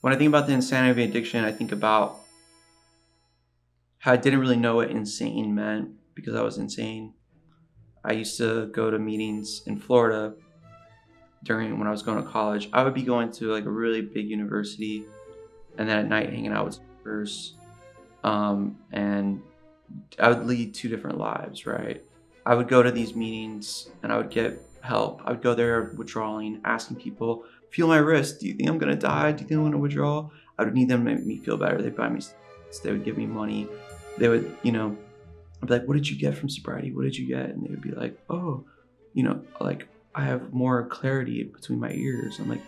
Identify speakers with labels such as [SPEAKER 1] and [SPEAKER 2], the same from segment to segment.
[SPEAKER 1] When I think about the insanity of addiction, I think about how I didn't really know what insane meant because I was insane. I used to go to meetings in Florida during when I was going to college. I would be going to like a really big university and then at night hanging out with smokers. And I would lead two different lives, right? I would go to these meetings and I would get help. I would go there withdrawing, asking people, feel my wrist. Do you think I'm gonna die? Do you think I'm gonna withdraw? I would need them to make me feel better. They'd buy me, they would give me money. They would, I'd be like, what did you get from sobriety? What did you get? And they would be like, oh, like I have more clarity between my ears. I'm like,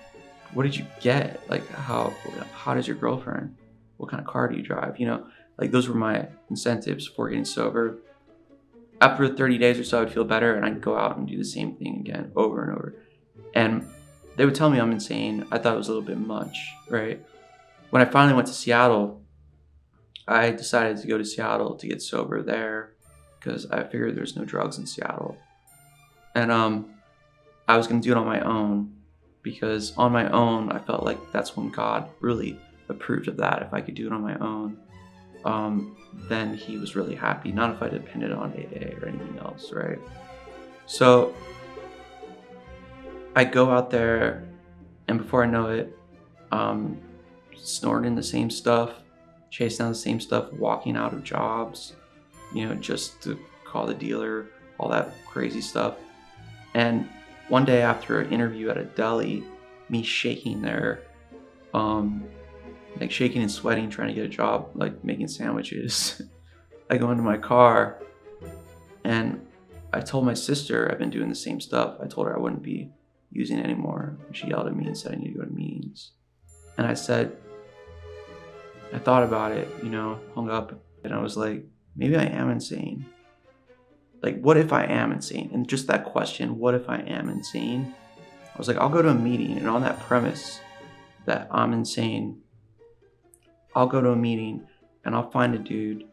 [SPEAKER 1] what did you get? Like how hot is your girlfriend? What kind of car do you drive? Like those were my incentives for getting sober. After 30 days or so, I'd feel better and I'd go out and do the same thing again over and over. And they would tell me I'm insane. I thought it was a little bit much, right? When I finally went to Seattle, I decided to go to Seattle to get sober there because I figured there's no drugs in Seattle. And I was going to do it on my own because on my own, I felt like that's when God really approved of that. If I could do it on my own, then he was really happy. Not if I depended on AA or anything else, right? So I go out there and before I know it, snorting the same stuff, chasing down the same stuff, walking out of jobs, just to call the dealer, all that crazy stuff. And one day after an interview at a deli, me shaking there, like shaking and sweating, trying to get a job, like making sandwiches. I go into my car and I told my sister I've been doing the same stuff. I told her I wouldn't be using it anymore. She yelled at me and said I need to go to meetings. And I said, I thought about it, hung up, and I was like, maybe I am insane. Like, what if I am insane? And just that question, what if I am insane? I was like, I'll go to a meeting, and on that premise that I'm insane, I'll go to a meeting and I'll find a dude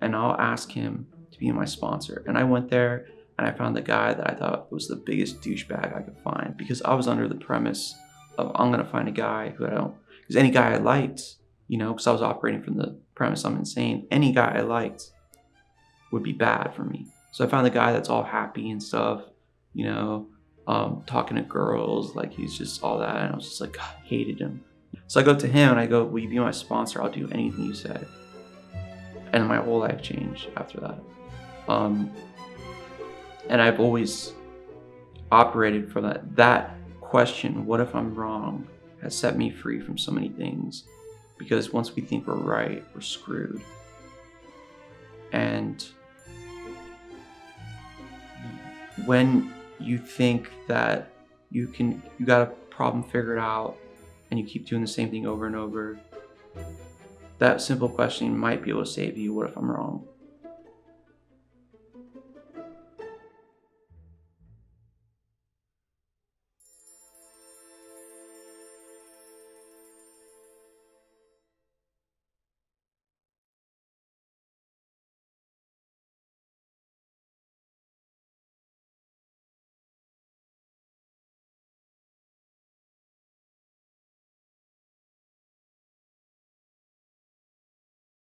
[SPEAKER 1] and I'll ask him to be my sponsor. And I went there and I found the guy that I thought was the biggest douchebag I could find because I was under the premise of I'm gonna find a guy who because any guy I liked, because I was operating from the premise I'm insane, any guy I liked would be bad for me. So I found the guy that's all happy and stuff, talking to girls, like he's just all that. And I was just like, God, I hated him. So I go to him and I go, will you be my sponsor? I'll do anything you say. And my whole life changed after that. And I've always operated from that question, what if I'm wrong, has set me free from so many things. Because once we think we're right, we're screwed. And when you think that you got a problem figured out and you keep doing the same thing over and over, that simple question might be able to save you. What if I'm wrong?